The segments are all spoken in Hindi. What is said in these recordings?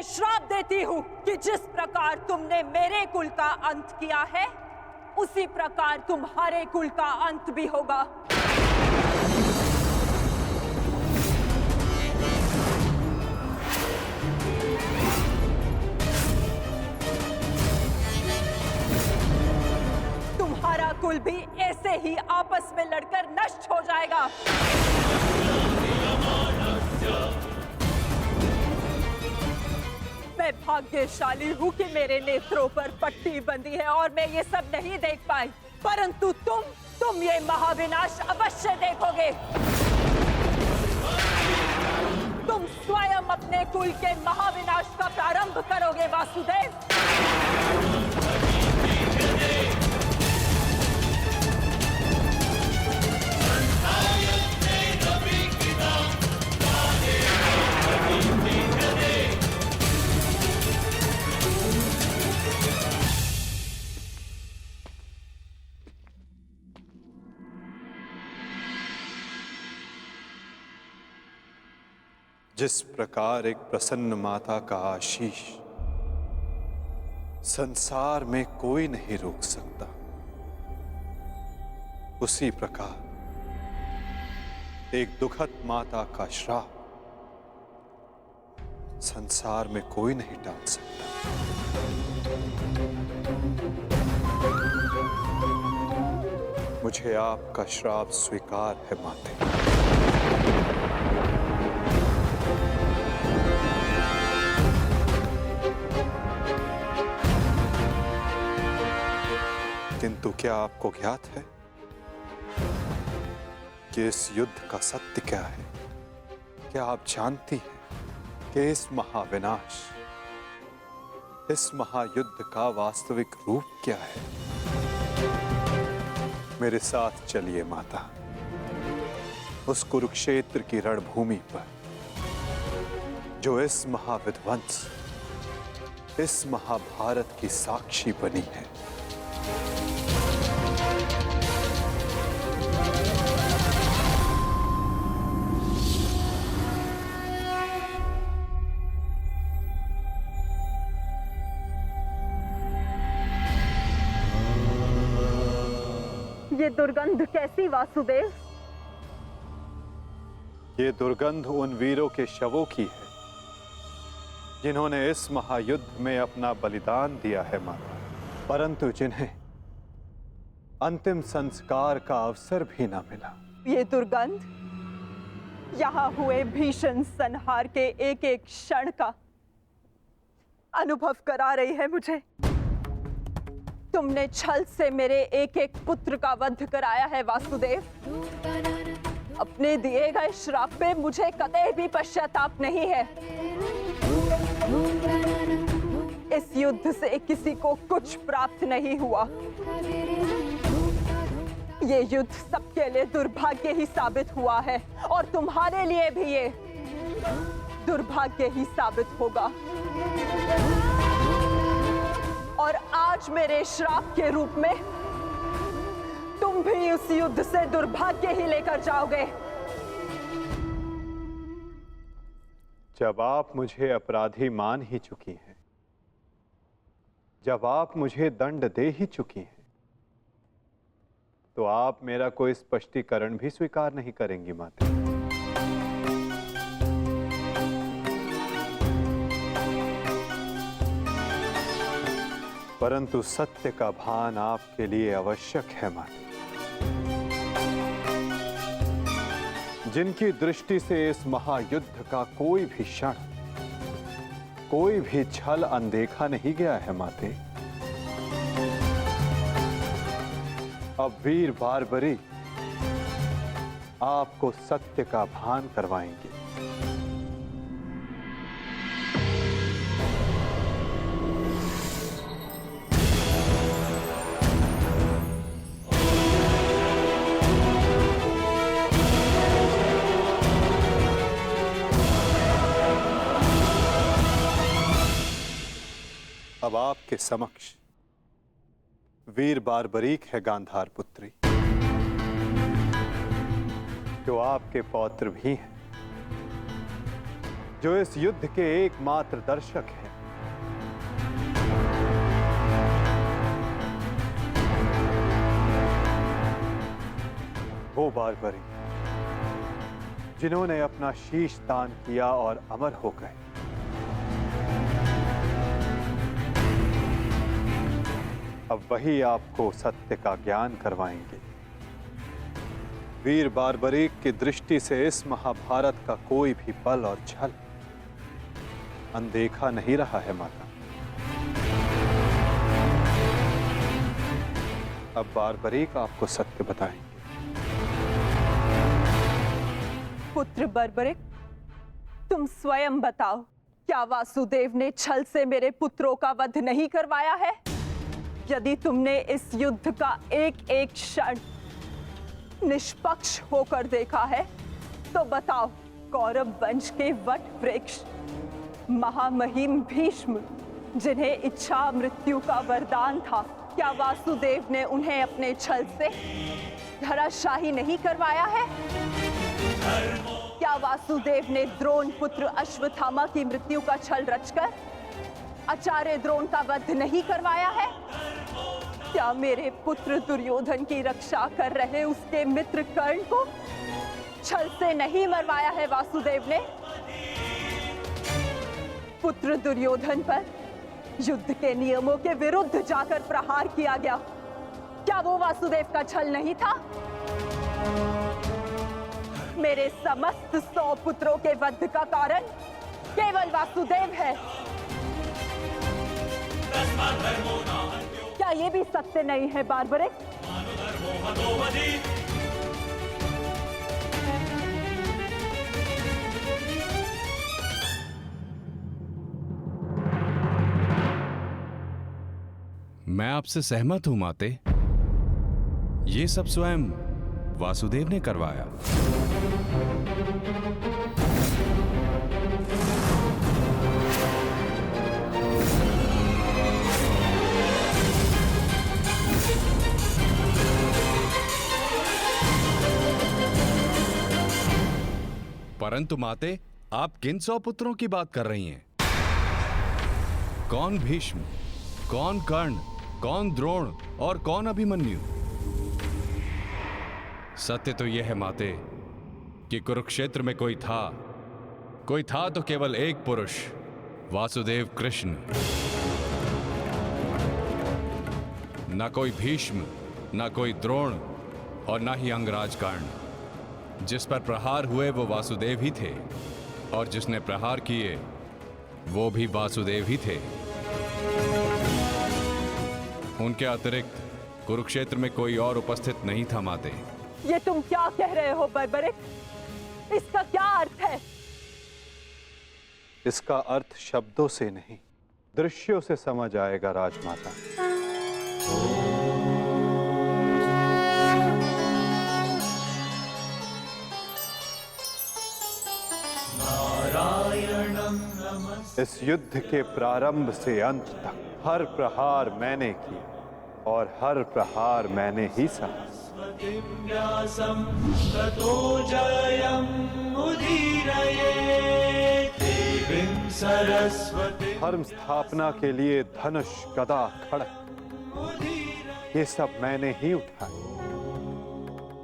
श्राप देती हूँ कि जिस प्रकार तुमने मेरे कुल का अंत किया है, उसी प्रकार तुम्हारे कुल का अंत भी होगा। तुम्हारा कुल भी ऐसे ही आपस में लड़कर नष्ट हो जाएगा। मैं भाग्यशाली हूँ कि मेरे नेत्रों पर पट्टी बंधी है और मैं ये सब नहीं देख पाई, परंतु तुम ये महाविनाश अवश्य देखोगे। तुम स्वयं अपने कुल के महाविनाश का प्रारंभ करोगे वासुदेव। जिस प्रकार एक प्रसन्न माता का आशीष संसार में कोई नहीं रोक सकता, उसी प्रकार एक दुखद माता का श्राप संसार में कोई नहीं टाल सकता। मुझे आपका श्राप स्वीकार है माते। किंतु क्या आपको ज्ञात है कि इस युद्ध का सत्य क्या है? क्या आप जानती हैं कि इस महाविनाश, इस महायुद्ध का वास्तविक रूप क्या है? मेरे साथ चलिए माता, उस कुरुक्षेत्र की रणभूमि पर जो इस महाविध्वंस, इस महाभारत की साक्षी बनी है। ये दुर्गंध कैसी वासुदेव? ये दुर्गंध उन वीरों के शवों की है जिन्होंने इस महायुद्ध में अपना बलिदान दिया है माता, परंतु जिन्हें अंतिम संस्कार का अवसर भी ना मिला। ये दुर्गंध यहाँ हुए भीषण संहार के एक एक क्षण का अनुभव करा रही है मुझे। तुमने छल से मेरे एक एक पुत्र का वध कराया है वासुदेव। अपने दिए गए श्राप पे मुझे कतई भी पश्चाताप नहीं है। इस युद्ध से किसी को कुछ प्राप्त नहीं हुआ। ये युद्ध सबके लिए दुर्भाग्य ही साबित हुआ है और तुम्हारे लिए भी ये दुर्भाग्य ही साबित होगा। और आज मेरे श्राप के रूप में तुम भी उस युद्ध से दुर्भाग्य ही लेकर जाओगे। जब आप मुझे अपराधी मान ही चुकी हैं, जब आप मुझे दंड दे ही चुकी हैं, तो आप मेरा कोई स्पष्टीकरण भी स्वीकार नहीं करेंगी माता। परंतु सत्य का भान आपके लिए आवश्यक है माता। जिनकी दृष्टि से इस महायुद्ध का कोई भी क्षण, कोई भी छल अनदेखा नहीं गया है माते। अब वीर बारबरी आपको सत्य का भान करवाएंगे। अब आपके समक्ष वीर बारबरीक है गांधार पुत्री, जो आपके पौत्र भी हैं। जो इस युद्ध के एकमात्र दर्शक हैं। वो बारबरी जिन्होंने अपना शीश दान किया और अमर हो गए। अब वही आपको सत्य का ज्ञान करवाएंगे। वीर बारबरीक की दृष्टि से इस महाभारत का कोई भी बल और छल अनदेखा नहीं रहा है माता। अब बारबरीक आपको सत्य बताएंगे। पुत्र बर्बरिक, तुम स्वयं बताओ, क्या वासुदेव ने छल से मेरे पुत्रों का वध नहीं करवाया है? यदि तुमने इस युद्ध का एक एक क्षण निष्पक्ष होकर देखा है, तो बताओ, कौरव वंश के वट वृक्ष महामहिम भीष्म, जिन्हें इच्छा मृत्यु का वरदान था, क्या वासुदेव ने उन्हें अपने छल से धराशाही नहीं करवाया है? क्या वासुदेव ने द्रोण पुत्र अश्वत्थामा की मृत्यु का छल रचकर आचार्य द्रोण का वध नहीं करवाया है? क्या मेरे पुत्र दुर्योधन की रक्षा कर रहे उसके मित्र कर्ण को छल से नहीं मरवाया है वासुदेव ने? पुत्र दुर्योधन पर युद्ध के नियमों के विरुद्ध जाकर प्रहार किया गया, क्या वो वासुदेव का छल नहीं था? मेरे समस्त 100 पुत्रों के वध का कारण केवल वासुदेव है। क्या ये भी सत्य नहीं है बारबरिक? मैं आपसे सहमत हूं माते। ये सब स्वयं वासुदेव ने करवाया। परंतु माते, आप किन 100 पुत्रों की बात कर रही हैं? कौन भीष्म, कौन कर्ण, कौन द्रोण और कौन अभिमन्यु? सत्य तो यह है माते कि कुरुक्षेत्र में कोई था तो केवल एक पुरुष, वासुदेव कृष्ण। न कोई भीष्म, न कोई द्रोण और न ही अंगराज कर्ण। जिस पर प्रहार हुए वो वासुदेव ही थे, और जिसने प्रहार किए वो भी वासुदेव ही थे। उनके अतिरिक्त कुरुक्षेत्र में कोई और उपस्थित नहीं था माते। ये तुम क्या कह रहे हो बर्बरिक? इसका क्या अर्थ है? इसका अर्थ शब्दों से नहीं, दृश्यों से समझ आएगा राजमाता। इस युद्ध के प्रारंभ से अंत तक हर प्रहार मैंने किया और हर प्रहार मैंने ही सहा। धर्म स्थापना के लिए धनुष, गदा, खड्ग, ये सब मैंने ही उठाए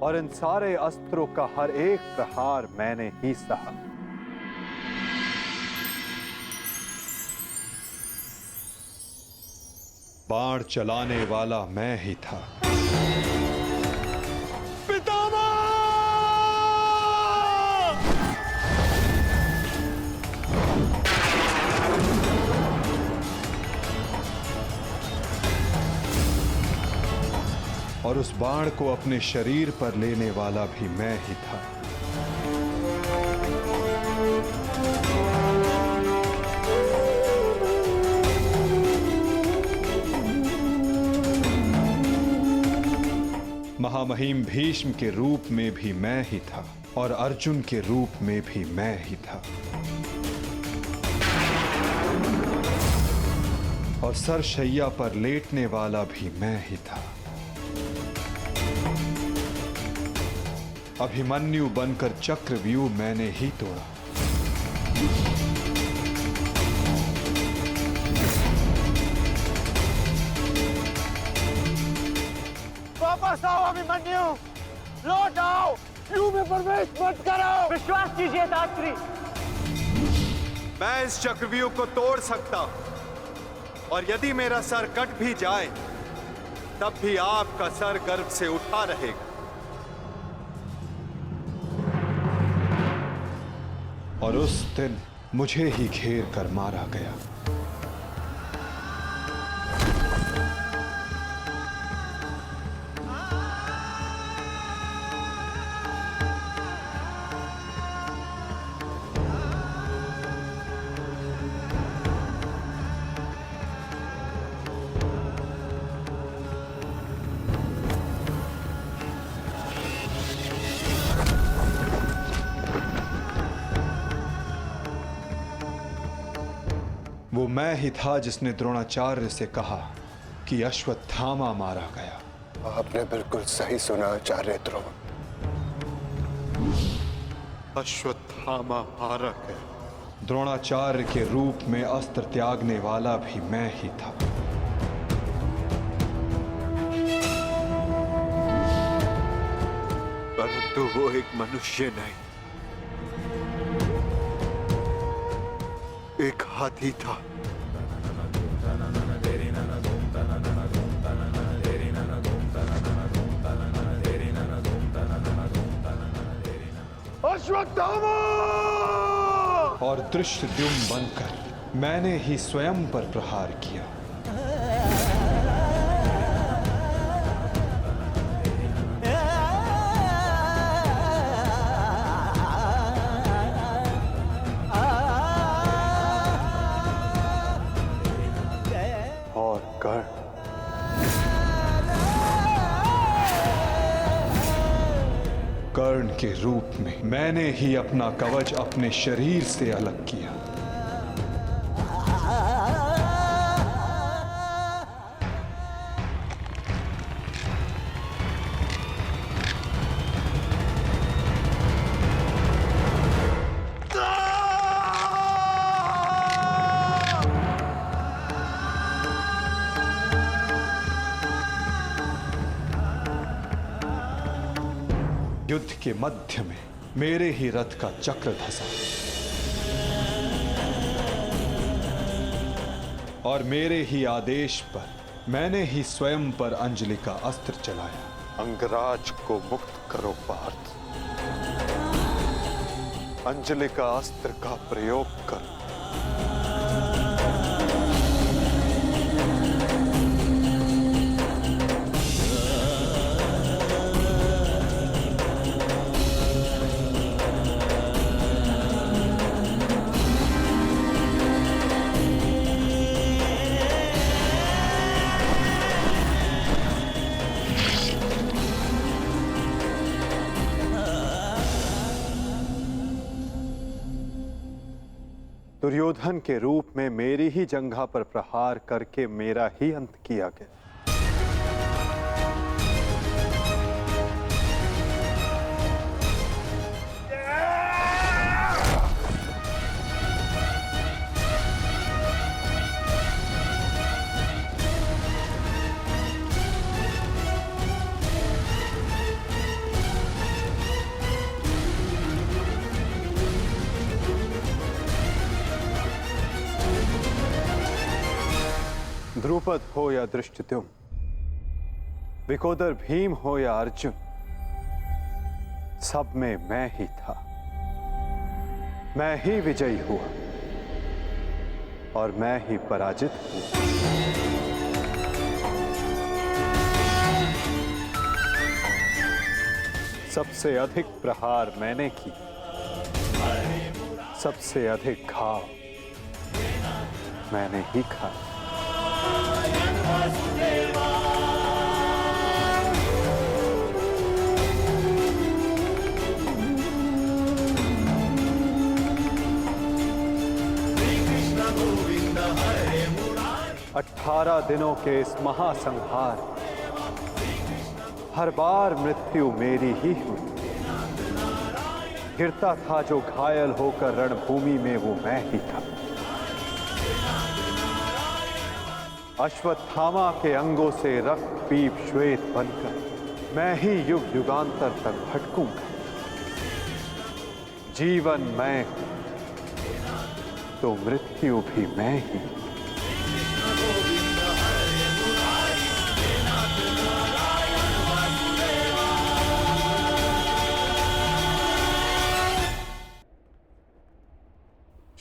और इन सारे अस्त्रों का हर एक प्रहार मैंने ही सहा। बाण चलाने वाला मैं ही था। पितामह! और उस बाण को अपने शरीर पर लेने वाला भी मैं ही था। महामहिम भीष्म के रूप में भी मैं ही था और अर्जुन के रूप में भी मैं ही था। और सरशैया पर लेटने वाला भी मैं ही था। अभिमन्यु बनकर चक्रव्यूह मैंने ही तोड़ा। वापस आओ अभिमन्यु, लौट आओ, यू में प्रवेश मत करो। विश्वास कीजिए दात्री। मैं इस चक्रव्यूह को तोड़ सकता हूं, और यदि मेरा सर कट भी जाए तब भी आपका सर गर्व से उठा रहेगा। और उस दिन मुझे ही घेर कर मारा गया। वो मैं ही था जिसने द्रोणाचार्य से कहा कि अश्वत्थामा मारा गया। आपने बिल्कुल सही सुना आचार्य द्रोण। अश्वत्थामा मारा गया। द्रोणाचार्य के रूप में अस्त्र त्यागने वाला भी मैं ही था। परंतु वो एक मनुष्य नहीं, एक हाथी था। अश्वत्थामा! और दृष्टद्युम्न बनकर मैंने ही स्वयं पर प्रहार किया। और कर्ण के रूप में मैंने ही अपना कवच अपने शरीर से अलग किया। युद्ध के मध्य में मेरे ही रथ का चक्र धंसा और मेरे ही आदेश पर मैंने ही स्वयं पर अंजलि का अस्त्र चलाया। अंगराज को मुक्त करो पार्थ, अंजलि का अस्त्र का प्रयोग करो। दुर्योधन के रूप में मेरी ही जंघा पर प्रहार करके मेरा ही अंत किया गया। द्रुपद हो या धृष्टद्युम्न, विकोदर भीम हो या अर्जुन, सब में मैं ही था। मैं ही विजयी हुआ और मैं ही पराजित हुआ। सबसे अधिक प्रहार मैंने की, सबसे अधिक घाव मैंने ही खाया। अठारह दिनों के इस महासंहार हर बार मृत्यु मेरी ही हुई। गिरता था जो घायल होकर रणभूमि में वो मैं ही था। अश्वत्थामा के अंगों से रक्त पीप श्वेत बनकर मैं ही युग युगांतर तक भटकूंगा। जीवन मैं हूं, तो मृत्यु भी मैं ही।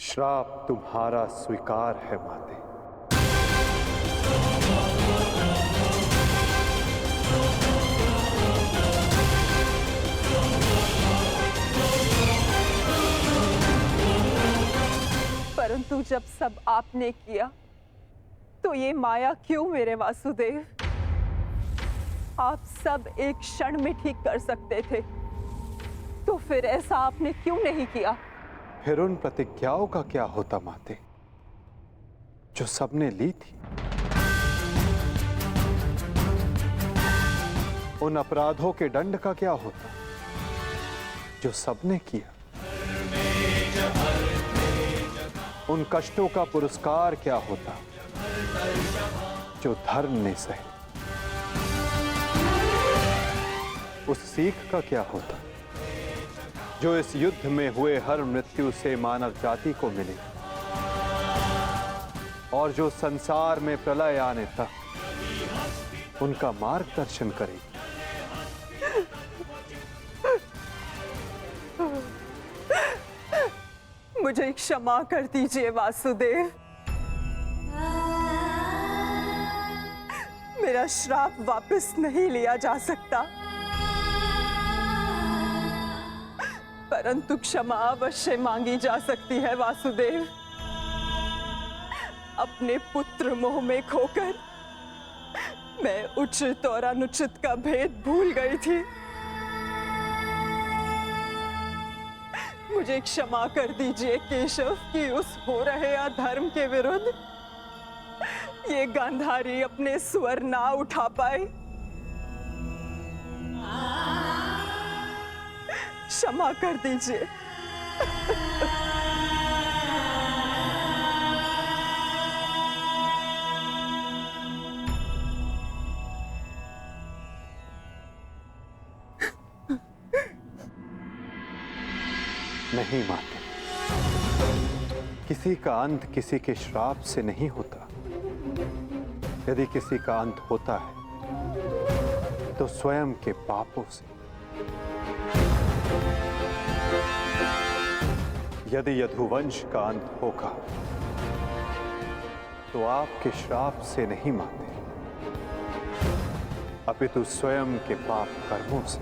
श्राप तुम्हारा स्वीकार है माते। परंतु जब सब आपने किया तो ये माया क्यों मेरे वासुदेव? आप सब एक क्षण में ठीक कर सकते थे, तो फिर ऐसा आपने क्यों नहीं किया? फिर उन प्रतिज्ञाओं का क्या होता माते, जो सबने ली थी? उन अपराधों के दंड का क्या होता, जो सबने किया? उन कष्टों का पुरस्कार क्या होता, जो धर्म ने सहे? उस सीख का क्या होता, जो इस युद्ध में हुए हर मृत्यु से मानव जाति को मिले, और जो संसार में प्रलय आने तक उनका मार्गदर्शन करेगी? मुझे क्षमा कर दीजिए वासुदेव। मेरा श्राप वापस नहीं लिया जा सकता, परंतु क्षमा अवश्य मांगी जा सकती है वासुदेव। अपने पुत्र मोह में खोकर मैं उचित और अनुचित का भेद भूल गई थी। मुझे क्षमा कर दीजिए केशव कि उस हो रहे अधर्म के विरुद्ध ये गांधारी अपने स्वर ना उठा पाए। क्षमा कर दीजिए। नहीं माते, किसी का अंत किसी के श्राप से नहीं होता। यदि किसी का अंत होता है तो स्वयं के पापों से। यदि यदुवंश का अंत होगा तो आपके श्राप से नहीं माते, अपितु स्वयं के पाप कर्मों से।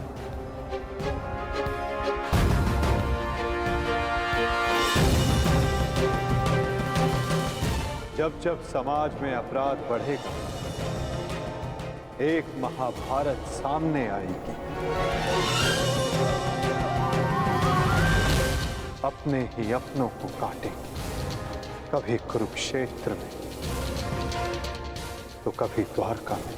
जब जब समाज में अपराध बढ़ेगा, एक महाभारत सामने आएगी। अपने ही अपनों को काटेंगे, कभी कुरुक्षेत्र में तो कभी द्वारका में।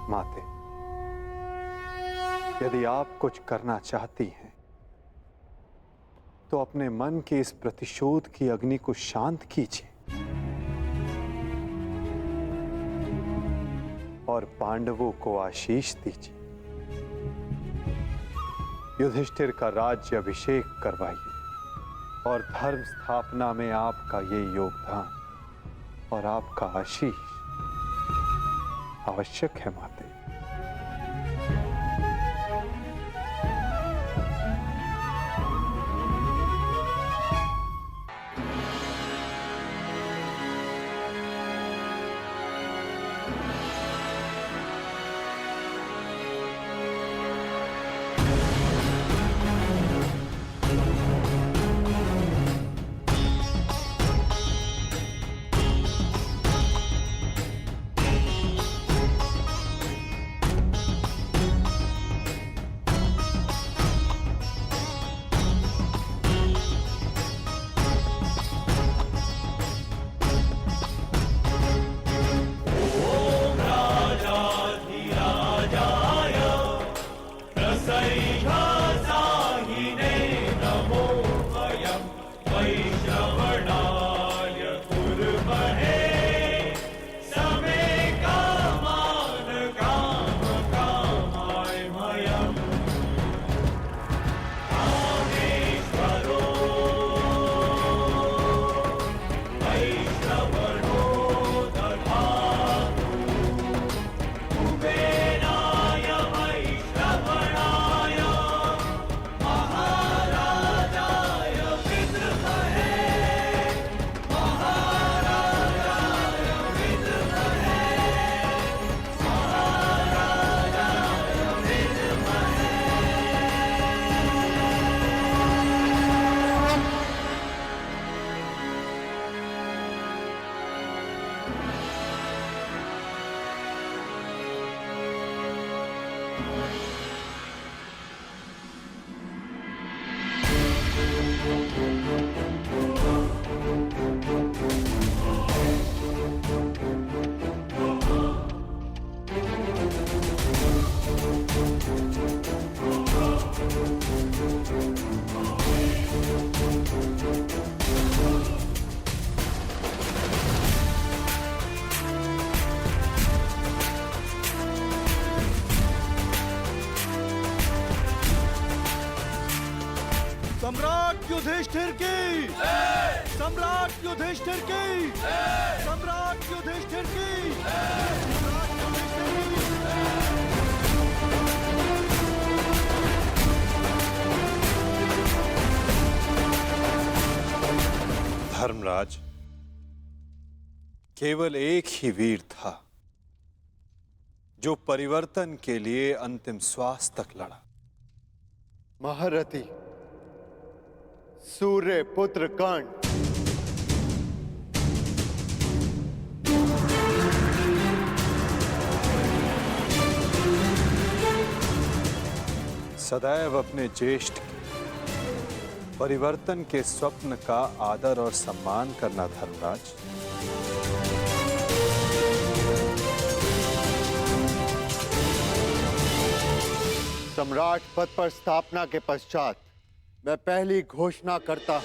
माते, यदि आप कुछ करना चाहती हैं तो अपने मन के इस प्रतिशोध की अग्नि को शांत कीजिए और पांडवों को आशीष दीजिए। युधिष्ठिर का राज्य अभिषेक करवाइए और धर्म स्थापना में आपका ये योगदान और आपका आशीष आवश्यक है माते। सम्राट युधिष्ठिर की, सम्राट युधिष्ठिर की, सम्राट युधिष्ठिर की, सम्राट युधिष्ठिर की। धर्मराज, केवल एक ही वीर था जो परिवर्तन के लिए अंतिम श्वास तक लड़ा। महारथी सूर्य पुत्र कर्ण। सदैव अपने ज्येष्ठ के परिवर्तन के स्वप्न का आदर और सम्मान करना धर्मराज। सम्राट पद पर स्थापना के पश्चात मैं पहली घोषणा करता हूं